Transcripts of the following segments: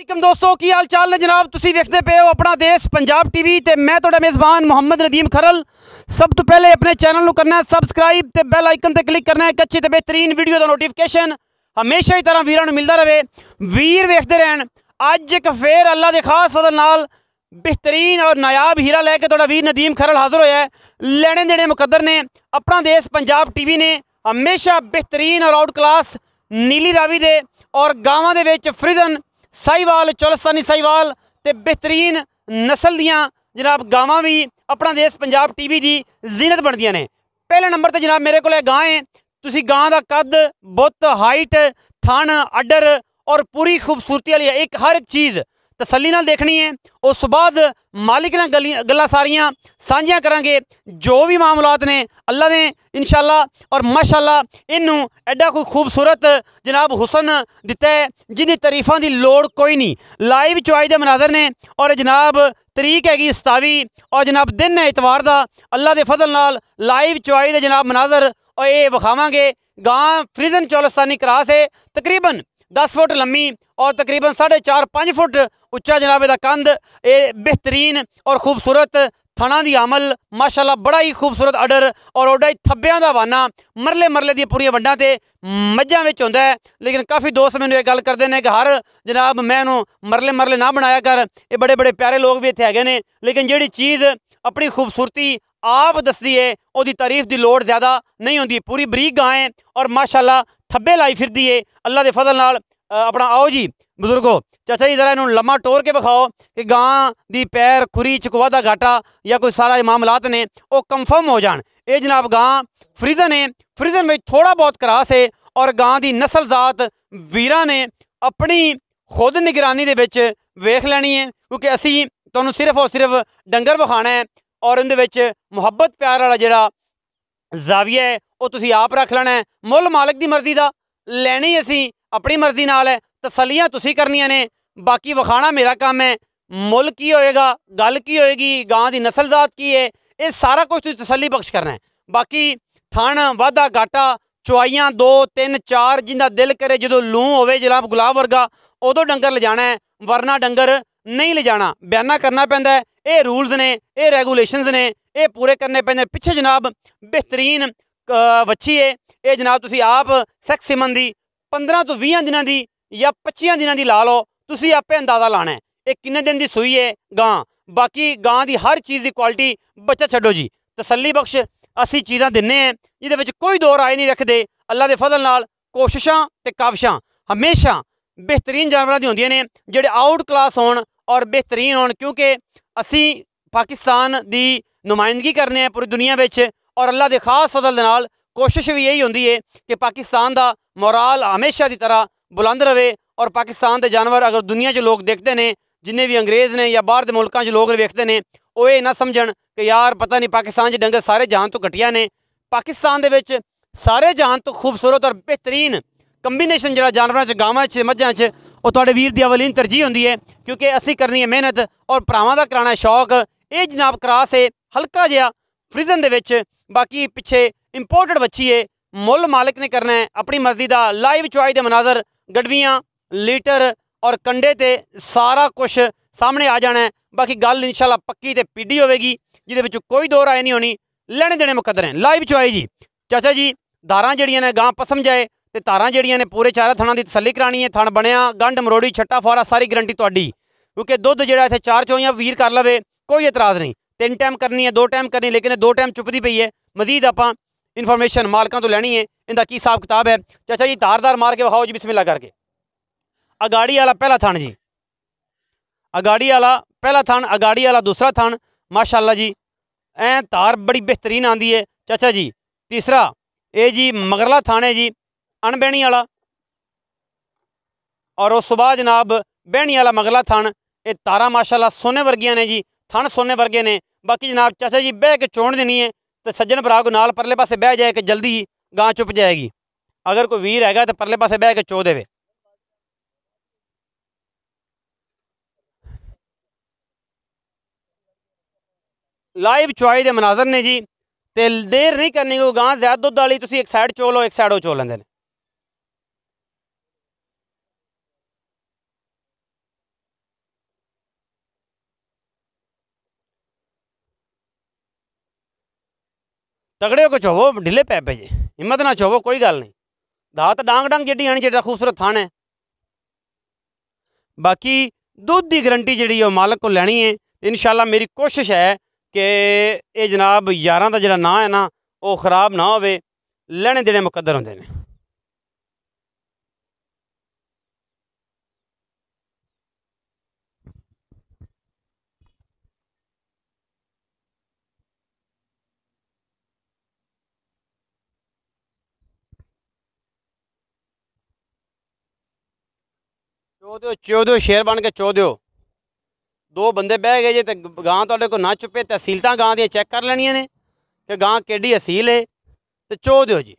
वालेकुम दोस्तों की हाल चाल ने जनाब तुसी वेखदे पे हो अपना देश पंजाब टीवी ते मैं तुहाडा मेज़बान मोहम्मद नदीम खरल। सब तो पहले अपने चैनल को करना है सबसक्राइब ते बेल आइकन ते क्लिक करना है एक अच्छी ते बेहतरीन वीडियो का नोटिफिकेशन हमेशा ही तरह वीरां नूं मिलता रहे। वीर वेखते रहन। अज एक फेर अल्लाह के खास फजल नाल बेहतरीन और नायाब हीरा लैके तुहाडा वीर नदीम खरल हाजिर होया है। लेने देने मुकद्दर ने अपना देश पंजाब टीवी ने हमेशा बेहतरीन और आउट क्लास नीली रावी दे और गावां दे विच फ्रीजन साहिवाल चौलस्तानी साहिवाल ते बेहतरीन नस्ल दियां जनाब गावां भी अपना देश पंजाब टीवी की जीनत बनदियां ने। पहले नंबर पर जनाब मेरे को गां है। तुसी गां का कद बुत हाइट थन अडर और पूरी खूबसूरती वाली एक हर एक चीज़ तसल्ली नाल देखनी है। उस बाद मालिक नाल गल्लां सारियां सांझियां करांगे जो भी मामलात ने अल्लाह ने इंशाअल्लाह और माशाअल्लाह इनू एडा कोई खूबसूरत जनाब हुसन दिता है जिन्हें तरीफा की लोड़ कोई नहीं। लाइव चुआई के मनाजर ने और जनाब तरीक हैगी 27 और जनाब दिन है इतवार का अल्लाह के फजल नाल लाइव चुआई के जनाब मनाजर और ये विखावांगे। गां फ्रीजन चौलस्तानी क्रास है तकरीबन 10 फुट लम्मी और तकरीबन 4.5-5 फुट उच्चा जनाब का कंध। ये बेहतरीन और खूबसूरत थना की अमल माशाअल्लाह बड़ा ही खूबसूरत अडर और ओडा ही थब्बियां का वाना मरले मरले दी पूरी वंडा ते मज्जां विच हुंदा है। लेकिन काफ़ी दोस्त मैंने ये गल करते हैं कि हर जनाब मैं मरले मरले ना बनाया कर, ये बड़े बड़े प्यारे लोग भी इत्थे हैगे ने लेकिन जिहड़ी चीज़ अपनी खूबसूरती आप दसदी है उसकी तारीफ की लोड़ ज़्यादा नहीं होंदी। पूरी बरीक गां है और माशाअल्लाह थब्बे लाई फिरदी है अल्लाह के फजल नाल। अपना आओ जी बुजुर्गो चाचा जी जरा इन्होंने लम्मा टोर के विखाओ कि गां दी पैर खुरी चकवा दा घाटा या कोई सारा मामलात ने वो कंफर्म हो जान। ये जनाब गां फ्रीजन है, फ्रीजन में थोड़ा बहुत क्रास है और गां दी नस्ल जात वीरां ने अपनी खुद निगरानी दे विच वेख लैनी है क्योंकि असी तुहानूं सिर्फ और सिर्फ डंगर विखाना है और उहदे विच मुहब्बत प्यार वाला जिहड़ा जाविया है वो तुसीं आप रख लेना है। मुल मालिक की मर्जी का लैनी असी अपनी मर्जी नाल है, तसलियां तुसीं करनियां ने, बाकी विखाना मेरा काम है। मुल की होएगा, गल की होएगी, गां की नस्ल जात की है, ये सारा कुछ तुसीं तसली बख्श करना है। बाकी थन वाधा घाटा चुआइयां 2 3 4 जिंदा दिल करे जो लूं होवे जनाब गुलाब वर्गा उदों डंगर ले जाना है वरना डंगर नहीं ले जाना। बयाना करना पैंदा है, ये रूल्स ने, ये रेगूलेशनस ने, ये पूरे करने पैंदे। पिछे जनाब बेहतरीन वच्छी है ये जनाब तुसीं आप सैक्स सिमन दी 15 तो 20 दिनों की या 25 दिनों की ला लो, तुसीं आपे अंदाज़ा लाना है ये किन्ने दिन की सूई है गां। बाकी गां की हर चीज़ की क्वालिटी बच्चा छड्डो जी तसली बख्श असी चीज़ां दिन्ने हैं जिहदे विच कोई दो राय नहीं रखते। अल्लाह के फजल नाल कोशिशां ते काविशां हमेशा बेहतरीन जानवरां दी होंदियां ने जिहड़े आउट क्लास होण और बेहतरीन होण क्योंकि असी पाकिस्तान की नुमाइंदगी करने हैं पूरी दुनिया में और अल्लाह के खास फजल दे नाल कोशिश भी यही होंदी है कि पाकिस्तान का मोराल हमेशा की तरह बुलंद रहे और पाकिस्तान के जानवर अगर दुनिया च लोग देखते हैं जिन्हें भी अंग्रेज़ ने या बाहर के मुल्कों च लोग वेखते हैं वो ये ना समझन कि यार पता नहीं पाकिस्तान च डंगर सारे जहान तो घटिया ने। पाकिस्तान के सारे जहान तो खूबसूरत और बेहतरीन कंबीनेशन जो जानवरों च गावां च मझां च वो तुहाडे वीर दी अवलीन तरजीह होंदी है क्योंकि असी करनी है मेहनत और भरावां दा कराना है शौक। ये जनाब क्रास है हल्का जिहा फ्रीजन दे विच, बाकी पिछे इंपोर्टेड बच्ची है। मुल मालिक ने करना है अपनी मर्जी का। लाइव चुआई के मनाजर गडवियाँ लीटर और कंडे ते सारा कुछ सामने आ जाना है। बाकी गल इंशाल्लाह पक्की ते पीडी होगी जिहदे विच कोई दो राय नहीं होनी। लेने देने मुकद्दर हैं। लाइव चुआई जी चाचा जी धारां जड़ियां ने गां पसम जाए तो धारां जड़ियां ने पूरे 4 थणा की तसली करानी है। थण बनया गंढ मरोड़ी छट्टा फौरा सारी गारंटी तुहाडी क्योंकि दुध जिहड़ा इत्थे 4 चौइयां वीर कर लवे कोई एतराज़ नहीं। 3 टाइम करनी है 2 टाइम करनी लेकिन 2 टाइम चुपदी पई है। मजीद आपां इन्फॉर्मेशन मालकां तो लैनी है इनका की हिसाब किताब है। चाचा जी धारदार मार के विखाओ जी बिस्मिल्लाह करके। अगाड़ी वाला पहला थण जी, अगाड़ी वाला पहला थण, अगाड़ी वाला दूसरा थण माशाअल्लाह जी ऐ धार बड़ी बेहतरीन आंदी है। चाचा जी तीसरा ये जी मगरला थण है जी अणबैणी वाला और उस बाद जनाब बैणी वाला मगरला थण ये तारा माशाअल्लाह सोने वर्गियां ने जी, थण सोने वर्गे ने। बाकी जनाब चाचा जी बह के चोण देनी है तो सज्जन भरा को नाल परले पासे बह जाए कि जल्दी गां चुप जाएगी। अगर कोई वीर हैगा तो परले पासे बह के चो देवे। लाइव चुआई के मनाजर ने जी तो देर नहीं करनी कोई गां ज्यादा दुध वाली तुसीं एक साइड चो लो एक साइड वो चो लेंदे ने। तगड़े होकर चोवो, ढिले पै पे जे, हिम्मत ना चोवो, कोई गल नहीं। दात डांग डांग जेडी आनी जेड़ा खूबसूरत थान है। बाकी दुध की गारंटी जी मालक को लैनी है। इंशाल्लाह मेरी कोशिश है कि ये जनाब यारां का जो ना है ना वो खराब ना हो, लेने देने मुकद्दर होंगे ने। चो दो शेर बन के चो दो। दो बंदे बह गए जे तो गां तुहाडे को ना चुपे, तहसीलतां गां दी चैक कर लैनियां ने कि गां केडी असील है, तो चो दो जी।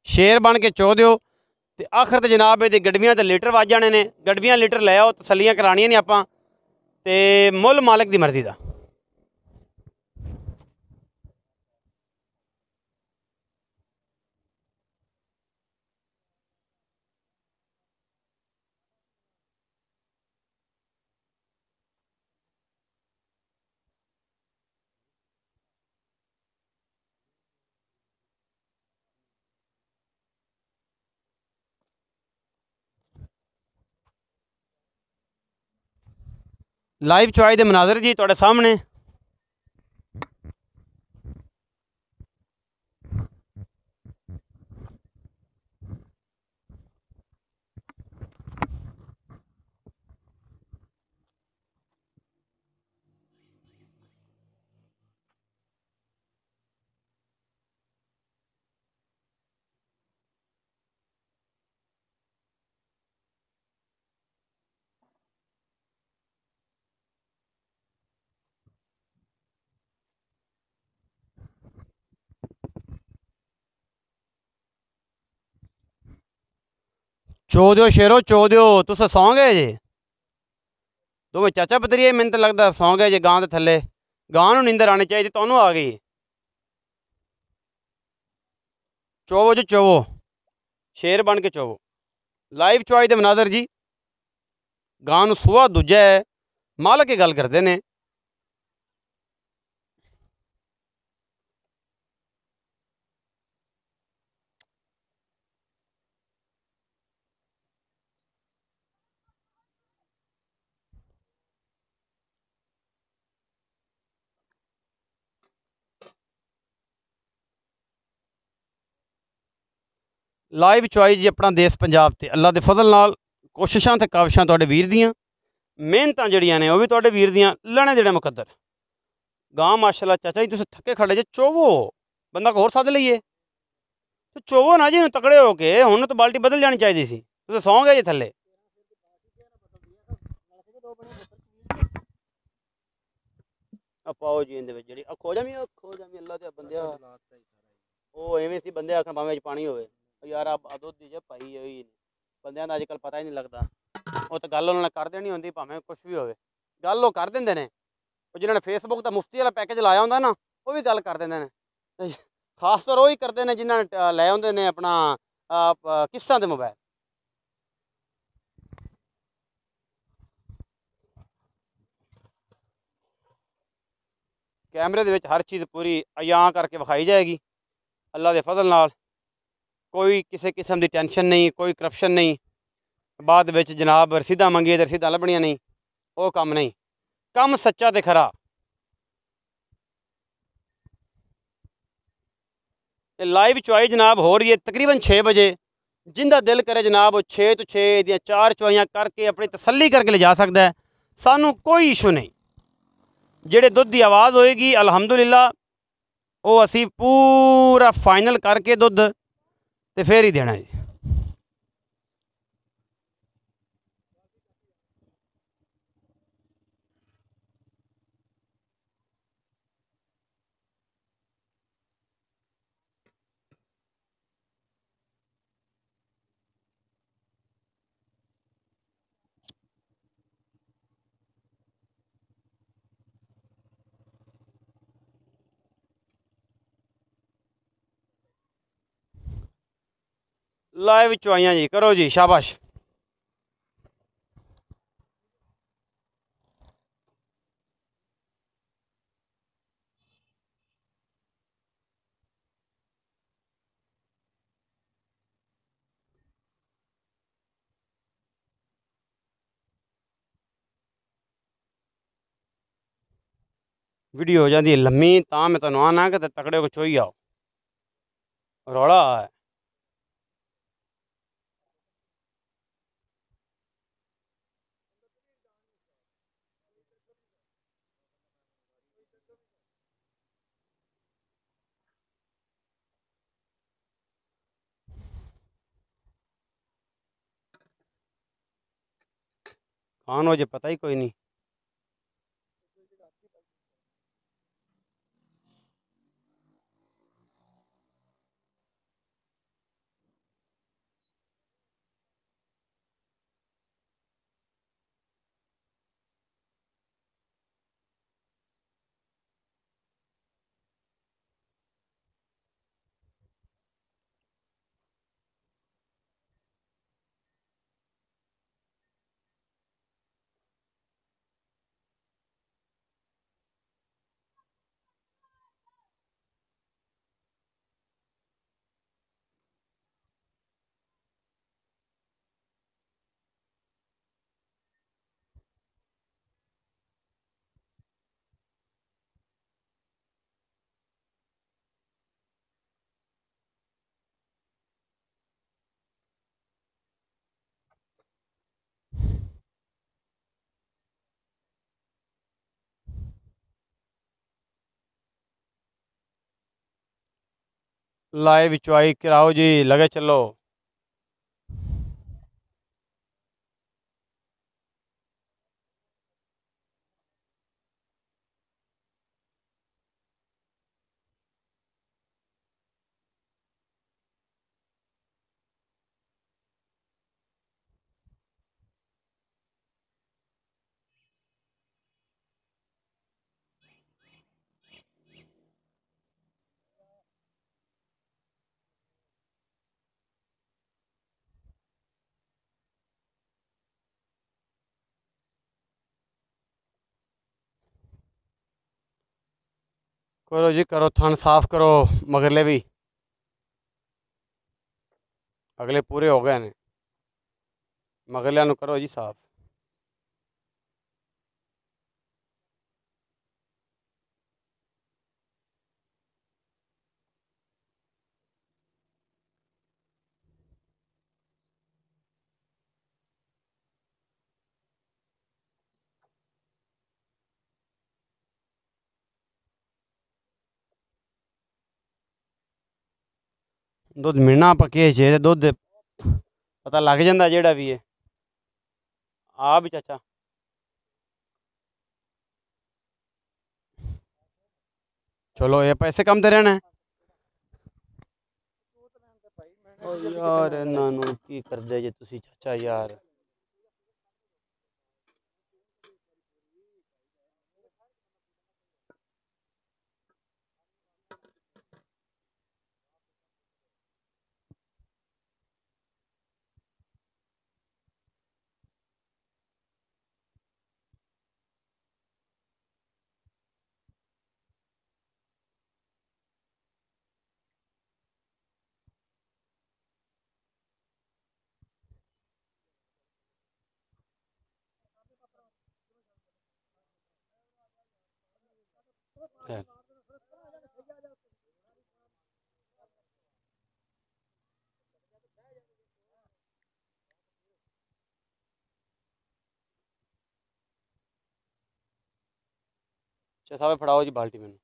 शेर बन के चो दो। तो आखिर तो जनाब ये गड्डियां तो लीटर वज जाने ने, गड्डियां लीटर लै आओ, तसलियां करानियां ने आपां, ते मुल मालिक की मर्जी का। लाइव चॉइस के मनाजर जी तुहाडे सामने। चो दो शेरो चो दो, तुस सौ गए जे दोवें चाचा भतरीए, मैनूं तो लगदा सौ गए जे गां दे थल्ले। गां नूं नींदर आनी चाहिए, तुहानूं आ गई। चोवो जी चोवो, शेर बन के चोवो। लाइव चॉइस दे मनाजर जी। गां नूं सूआ दूजा है, मालक की गल करते हैं। लाइव चॉइस जी अपना देश पंजाब ते अल्लाह के फजल नाल कोशिशां ते काविशां तुहाडे वीर दियां, मेहनतां जड़ियां ने वो भी तुहाडे वीर दियां, लैने देने मुकद्दर। गां माशाल्लाह चाचा जी तुस थके खड़े जे, चोवो, बंदा को होर सद लईए। तो चोवो ना जी तकड़े हो के, हुण तो बाल्टी बदल जानी चाहिए सी, तुस सौ गए जे थल्ले। पाओ जी इंदे विच जेहड़ी खो जामी अल्लाह दे बंदे ਉਹ ਐਵੇਂ ਸੀ ਬੰਦੇ ਆਖਣ ਭਾਵੇਂ ਚ ਪਾਣੀ ਹੋਵੇ ਯਾਰ ਆ ਦੁੱਧ ਦੀ ਜੇ ਭਾਈ ਹੋਈ ਬੰਦਿਆਂ ਦਾ ਅੱਜ ਕੱਲ੍ਹ ਪਤਾ ਹੀ ਨਹੀਂ ਲੱਗਦਾ ਉਹ ਤਾਂ ਗੱਲ ਉਹਨਾਂ ਨੇ ਕਰ ਦੇਣੀ ਹੁੰਦੀ ਭਾਵੇਂ ਕੁਛ ਵੀ ਹੋਵੇ ਗੱਲ ਉਹ ਕਰ ਦਿੰਦੇ ਨੇ ਉਹ ਜਿਨ੍ਹਾਂ ਨੇ ਫੇਸਬੁੱਕ ਦਾ ਮੁਫਤੀ ਵਾਲਾ ਪੈਕੇਜ ਲਾਇਆ ਹੁੰਦਾ ਨਾ ਉਹ ਵੀ ਗੱਲ ਕਰ ਦਿੰਦੇ ਨੇ ਖਾਸ ਤੌਰ ਉਹ ਹੀ ਕਰਦੇ ਨੇ ਜਿਨ੍ਹਾਂ ਨੇ ਲੈ ਆਉਂਦੇ ਨੇ ਆਪਣਾ ਕਿਸ਼ਤਾਂ ਦੇ ਮੋਬਾਈਲ कैमरे ਦੇ ਵਿੱਚ हर चीज़ पूरी अयां करके विखाई जाएगी अल्लाह के फजल नाल कोई किसी किस्म की टेंशन नहीं कोई करप्शन नहीं बाद ਵਿੱਚ जनाब रसीदा मंगिए तो रसीदा लभनियां नहीं वो काम नहीं काम सच्चा तो खरा लाइव चॉइस जनाब हो रही है तकरीबन 6 बजे जिंदा दिल करे जनाब वो 6 तो 6 ਦੀਆਂ 4 चॉइयां करके अपनी तसल्ली करके ले जा सकता है सानू कोई इशू नहीं जेड़े दुध की आवाज़ होएगी अलहमदुलिल्ला वो असी पूरा फाइनल करके दुध तो फिर ही देना जी लाइव चॉइयां जी करो जी शाबाश वीडियो हो जाती है लम्मी, तां मैं तुहानू आना कि तकड़े को चोई आओ, रौला है। खान हो जे पता ही कोई नहीं। लाए बिचवाई कराओ जी, लगे चलो। करो जी करो, थन साफ करो, मगरले भी अगले पूरे हो गए ने, मगरलिया नु करो जी साफ। दुध मिलना पक्के छे, दुध पता लग जाता जेड़ा भी है। आ भी चाचा चलो, ये पैसे कम दे रहे ने। ओ यार इन्हां नू की करदे जे तुसी चाचा यार। अच्छा साहब फड़ाओ जी बाल्टी मैनू।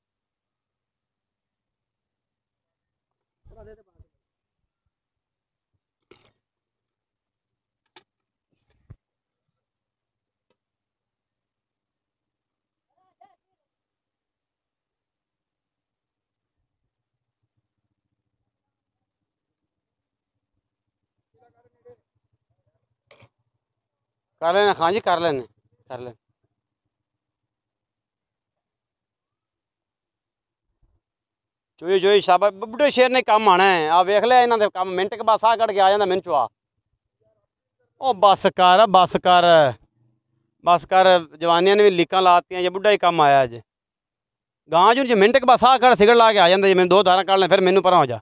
कर लेने खां जी, कर लेने, कर लेने। चोई चोई शाबाश, बुड्ढे शेर ने काम आना है। आ वेख लिया इन्हां दे काम, मिनट के बाद साह कट के आ जांदा मैनू चवा। ओ बस कर, बस कर, बस कर, जवानियां ने भी लीकां लातियां, जे बुड्ढा ही कम आया अज। गां जो जे मिनट के बाद साह कट सिगड़ ला के आ जांदा, जे मैनू दो धारा कढ लें फिर मैनू परां हो जा।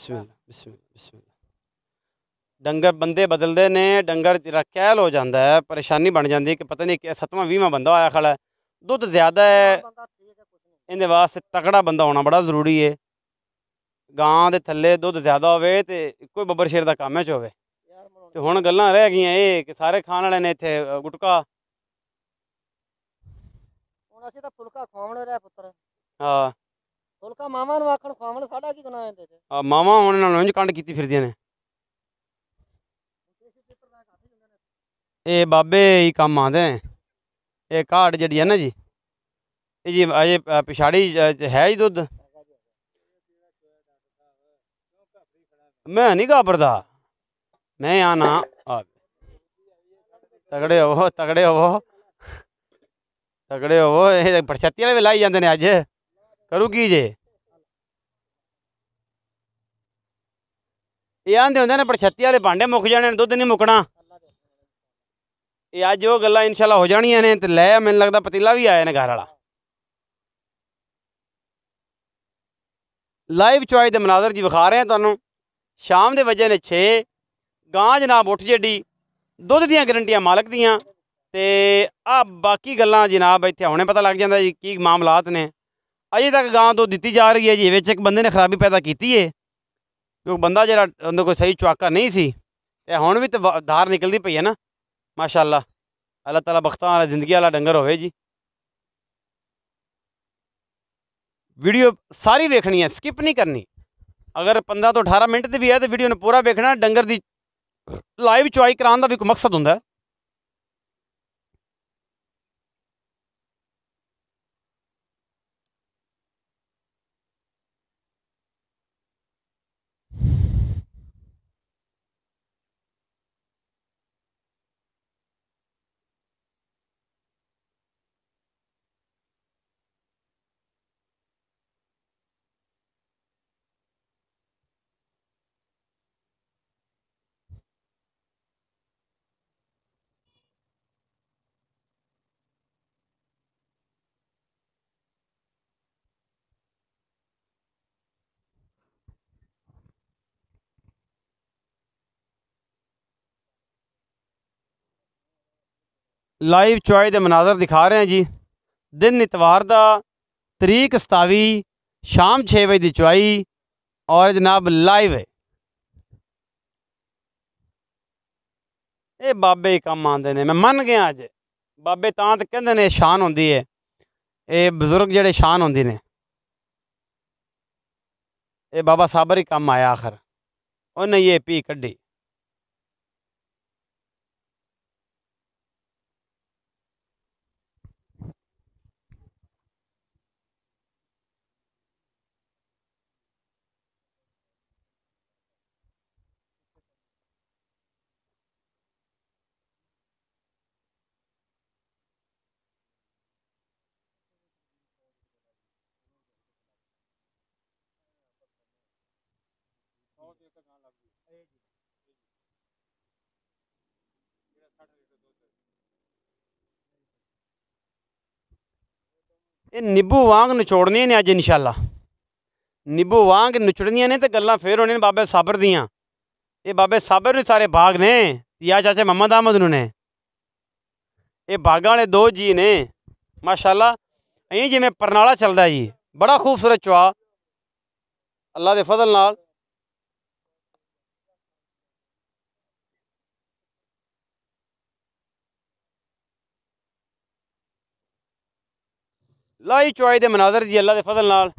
बिस्मिल्लाह बिस्मिल्लाह बिस्मिल्लाह। डंगर बंदे बदलते ने, डंगर तेरा कैल हो जाता है, परेशानी बन जाती है कि पता नहीं क्या 7वां 20वां बंदा आया खड़ा है। दुध ज़्यादा है, इहदे वास्ते तगड़ा बंदा होना बड़ा ज़रूरी है। गां दे थल्ले दुध ज़्यादा होवे ते इक्को बब्बर शेर दा कम्म च होवे। ते हुण गल्लां रह गईयां ये कि सारे खाण वाले ने इत्थे गुटका। ਹੁਣ ਅਸੀਂ ਤਾਂ ਫੁਲਕਾ ਖਵਾਉਣ ਰਿਹਾ ਪੁੱਤਰ। हाँ ਫੁਲਕਾ ਮਾਵਾਂ ਨੂੰ ਆਖਣ ਖਵਾਉਣ, ਸਾਡਾ ਕੀ ਗੁਨਾਹ ਇਹਦੇ 'ਚ। मावां हुण इन्हां नूं इंज कंड कीती फिरदियां ने। ये बाबे ही कम आंदे ने। ये घाट जिहड़ी है ना जी, ये जी अजे पिछाड़ी है जी दुद्ध। मैं नहीं घाबरदा, मैं आना तगड़े होवो तगड़े होवो तगड़े होवो। ये पड़छत्ती वाले भी लाई जाते हैं अज, करूँ की जे। ये आंदे होंदे ने पड़छत्ती वाले भांडे मुक जाने, दुद्ध नहीं मुकना। ये अज वो गल्लां इंशाल्लाह हो जानियां ने। ते लै मैनूं लगदा पतीला भी आया ने घर वाला। लाइव चॉइस दे मनाजर जी विखा रहे हैं तुहानूं। शाम दे वजे ने 6। गां जनाब उठ जेडी, दुध दियां गरंटियां मालक दियां। ते आ बाकी गल्लां जनाब इत्थे हुणे पता लग जांदा जी की मामलात ने। अजे तक गां दुध दित्ती जा रही है जी, विच एक बंदे ने खराबी पैदा की है क्योंकि बंदा जिहड़ा उंदे कोल सही चुआका नहीं सी। ते हुण भी तो धार निकलदी पई है ना माशाअल्लाह। अल्लाह ताला बख्तां वाला जिंदगी वाला डंगर होवे जी। वीडियो सारी वेखनी है, स्किप नहीं करनी। अगर 15 तो 18 मिनट की भी है तो वीडियो ने पूरा वेखना। डंगर की लाइव चुआई कराने का भी कोई मकसद होंदा है। लाइव चुआई के मनाजर दिखा रहे हैं जी। दिन इतवार का, तरीक 27, शाम 6 बजे की चुआई और जनाब लाइव है। ये बाबे ही कम आते हैं, मैं मन गया अज। बाबे तां तो कहते ने शान होंदी है, ये बजुर्ग जेडे शान होंदी ने। ये बाबा साबर ही कम आया आखिर, उन्हें ये पी कड्डी। ये नींबू वांग नचोड़नियां ने अज इंशाल्लाह। नींबू वांग नचड़नियां ने तो गल्लां फिर होने बाबे साबर दियां। ये बाबे साबर ने सारे बाग ने या चाचे मोहम्मद अहमद नूं ने। ये बागां वाले 2 जी ने माशाल्लाह। इं जिवें परनाला चलदा जी, बड़ा खूबसूरत चुआ अल्लाह के फजल नाल। लाई चुआई दे मनाजर जी अल्लाह के फजल नाल।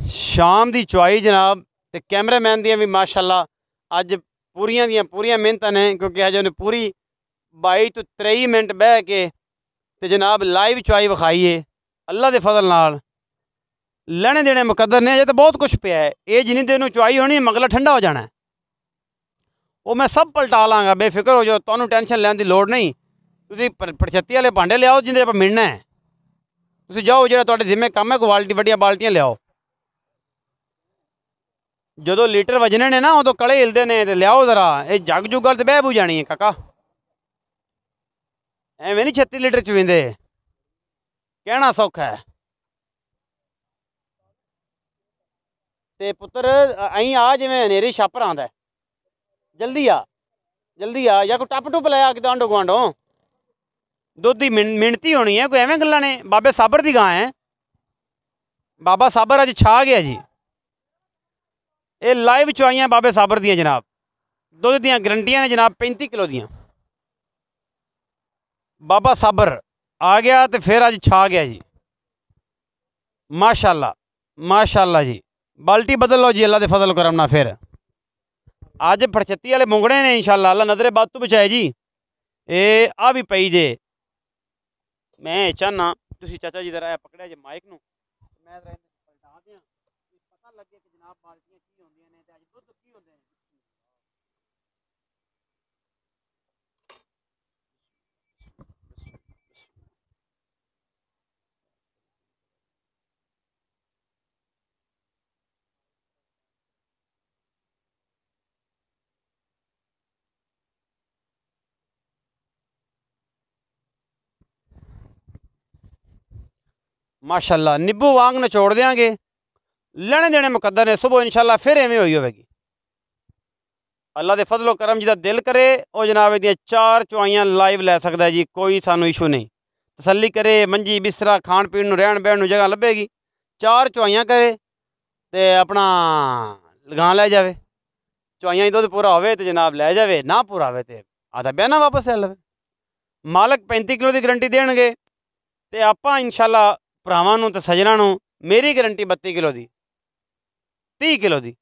शाम की चुआई जनाब, ते कैमरामैन दियां भी माशाल्लाह अज पूरियां दियां पूरियां मेहनतां ने क्योंकि अज उन्हें पूरी 22 तो 23 मिनट बह के ते जनाब लाइव चुआई विखाई है अल्लाह के फजल नाल। लैने देने मुकद्दर ने, अजे तो बहुत कुछ पिया है। ये जिन्नी देर नूं चुआई होनी मगला ठंडा हो जाना है। वो मैं सब पलटा लाँगा, बेफिक्र हो जाओ, तुहानूं टेंशन लैण दी लोड़ नहीं। तुसीं पड़छत्ती वाले भांडे लियाओ जिंदे आपां मिलना है। तुसीं जाओ जेह्ड़ा तुहाडे जिम्मे कम्म है, क्वालिटी वड्डियां बाल्टियां लियाओ। जो लीटर वजने ने ना उदों कड़े हिलते हैं। तो लियाओ जरा, ये जग जुग गल तो बह बू जानी है काका। ਐਵੇਂ ਨਹੀਂ 36 ਲੀਟਰ ਚੁਵੀਂਦੇ, ਕਹਿਣਾ ਸੌਖਾ ਹੈ। ਤੇ ਪੁੱਤਰ ਅਹੀਂ ਆ ਜਿਵੇਂ ਹਨੇਰੀ ਛਾਪਰ ਆਉਂਦਾ, ਜਲਦੀ ਆ ਜਲਦੀ ਆ, ਜਾਂ ਕੋਈ ਟੱਪ ਟੁੱਪ ਲੈ ਆ ਕਿਤੇ ਆਂਢੋ ਗੁਆਂਢੋਂ। ਦੁੱਧ ਦੀ ਮਿਣਤੀ ਹੋਣੀ ਹੈ, ਕੋਈ ਐਵੇਂ ਗੱਲਾਂ ਨੇ। ਬਾਬੇ ਸਾਬਰ ਦੀ ਗਾਂ ਹੈ, ਬਾਬਾ ਸਾਬਰ ਅੱਜ ਛਾ ਗਿਆ ਜੀ। ਇਹ ਲਾਈਵ ਚੁਆਈਆਂ ਬਾਬੇ ਸਾਬਰ ਦੀਆਂ ਜਨਾਬ, ਦੁੱਧ ਦੀਆਂ ਗਰੰਟੀਆਂ ਨੇ ਜਨਾਬ 35 ਕਿਲੋ ਦੀਆਂ। ਬਾਬਾ ਸਾਬਰ ਆ ਗਿਆ ਤੇ ਫਿਰ ਅੱਜ ਛਾ ਗਿਆ ਜੀ, ਮਾਸ਼ਾਅੱਲਾ ਮਾਸ਼ਾਅੱਲਾ ਜੀ। ਬਾਲਟੀ ਬਦਲ ਲਓ ਜੀ ਅੱਲਾ ਦੇ ਫਜ਼ਲ ਕਰਮ ਨਾਲ। ਫਿਰ ਅੱਜ ਫੜਛੱਤੀ ਵਾਲੇ ਮੁੰਗਣੇ ਨੇ ਇੰਸ਼ਾਅੱਲਾ, ਅੱਲਾ ਨਜ਼ਰੇ ਬਾਤ ਤੋਂ ਬਚਾਏ ਜੀ। ਇਹ ਆ ਵੀ ਪਈ ਜੇ। ਮੈਂ ਚਾਹਨਾ ਤੁਸੀਂ ਚਾਚਾ ਜੀ ਜ਼ਰਾ ਪਕੜਿਆ ਜੇ ਮਾਈਕ ਨੂੰ, ਮੈਂ ਜ਼ਰਾ ਪਲਟਾ ਦਿਆਂ, ਪਤਾ ਲੱਗੇ ਕਿ ਜਨਾਬ ਬਾਲਟੀਆਂ ਕੀ ਹੁੰਦੀਆਂ ਨੇ ਤੇ ਅੱਜ ਦੁੱਧ ਕੀ ਹੁੰਦੇ ਨੇ। माशाल्लाह निब्बू वांग नचोड़ देंगे, लेने देने मुकद्दर ने। सुबह इंशाल्लाह फिर एवं हुई होगी। अल्लाह के फजलो करम जिदा दिल करे वो जनाब दी 4 चुआइयां लाइव लै सकता है जी, कोई सानू इशू नहीं। तसल्ली करे, मंजी बिस्तरा खाण पीण रहन बहन जगह लभेगी, 4 चुआइयां करे तो अपना लगा लै जाए। चुआइयां दुध पूरा होवे तो जनाब लै जाए, ना पूरा होवे तो आधा बहना वापस ले लवे। मालक 35 किलो की गरंटी देणगे तो आपां इंशाल्लाह भरावां नूं ते सजनां नूं मेरी गरंटी 32 किलो की, 30 किलो की,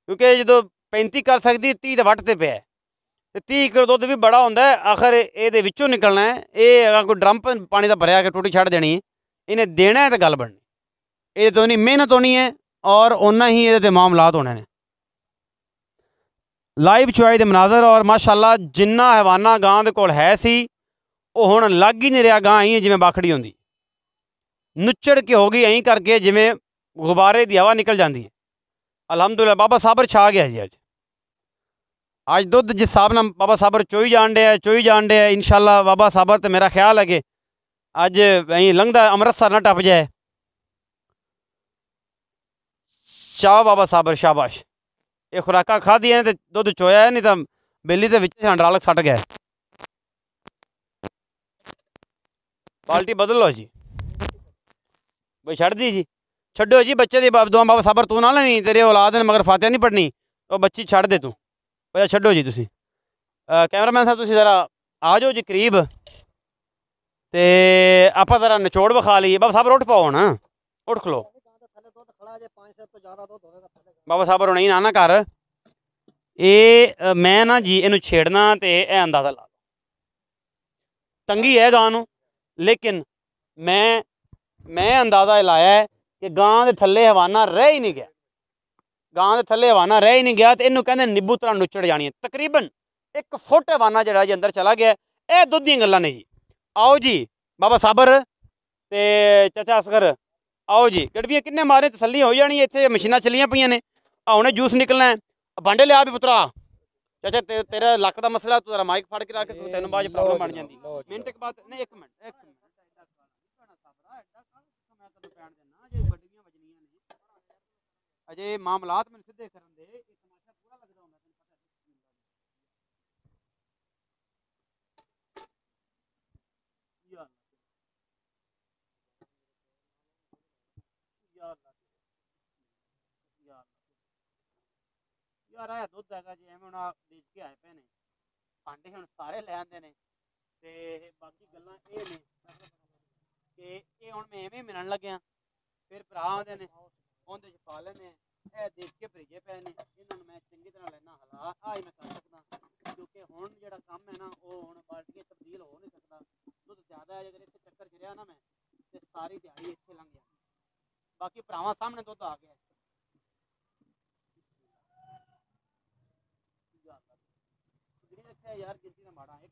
क्योंकि जो 35 कर सकती 30 तो वट तो पे है, 30 किलो दुध भी बड़ा होंदा है। आखिर ये विचों निकलना है, ये अगर कोई ड्रम पानी का भरया के टूटी छड़ देनी, इन्हें देना है तो गल बननी। ये तो नहीं मेहनत होनी है और उन्ना ही ये मामलात होने ने। लाइव चुआई के मनाजर और माशाअल्लाह जिन्ना हैवाना गां दे कोल है सी वो हुण लग ही नहीं रहा। गां ही जिवें बाखड़ी होंदी, नुच्चड़ के हो गई अं करके जिमें गुब्बारे की हवा निकल जाती है। अलहमदुलिल्लाह बाबा साबर छा गया जी। अज दुध जिस हिसाब न बाबा साबर चोई जान डे इंशाल्लाह बाबा साबर तो मेरा ख्याल है कि अज अं लंघदा अमृतसर ना टप जाए। शाह बाबा साबर शाबाश। ये खुराका खादियां ने तो दुध चोया है, नहीं तो बेली के विच हंडरालक सट गया। बाल्टी बदल लो जी, बई छड़ दी जी, छड्डो जी बच्चे दी दुआ। बाबा साबर तू ना लवी, तेरे औलाद ने मगर फातिहा नहीं पढ़नी तो बच्ची छड़ दे तू। भैया छड्डो जी तुसी। कैमरामैन साहब तुसी जरा आ जाओ जी करीब ते आपां जरा निचोड़ विखा लीए। बाबा साबर उठ पाओ ना, उठ खलो। बाबा साबर हुण ना कर ये मैं ना जी इनू छेड़ना तो यह अंदाजा ला तंगी है गां नूं, लेकिन मैं अंदाजा लाया है कि गां के थल्ले हवाना रह ही नहीं गया। गां के थल्ले हवाना रह ही नहीं गया तो इनू कहते निब्बू तरह नुचड़ जानी है। तकरीबन 1 फुट हवाना जरा जी अंदर चला गया। यह दुध दी गल्लां ने जी। आओ जी बाबा साबर ते चाचा असगर आओ जी। गड़बियाँ किन्ने मारे तसल्ली हो जानी है। इत्थे मशीनां चलियां पईयां ने, हुणे जूस निकलना है। भांडे लिया भी पुत्रा। चाचा तेरा लक का मसला, तू जरा माइक फड़ के रख, तेन बाद प्रॉब्लम बन जाती। मिनट के बाद नहीं, एक मिनट अजे मामलात मैंने सीधे करन दे। तमाशा पूरा लगदा हुंदा तैनूं पता यार है दुध है जी। एवं हम बेच के आए पे ने, भांडे हम सारे लै आंदे ने ते बाकी गल्लां ये ने कि ये हुण मैं एवें मिलन लग्या फिर भरा आंदे ने उहदे च पा लैने। ਇਹ देख के भरीजे पे ने, इन्होंने मैं चंगी तरह लेना हला आ ही मैं कर सकदा, क्योंकि हुण जिहड़ा काम है ना वो हुण बाल्टियां तब्दील हो नहीं सकदा। दुध ज़्यादा है, अगर इत्थे चक्कर च रहा ना मैं तो सारी दिहाड़ी इत्थे लंघ जानी। बाकी भरावां सामने दुध आ गया यार, गिनती ना माड़ा। 1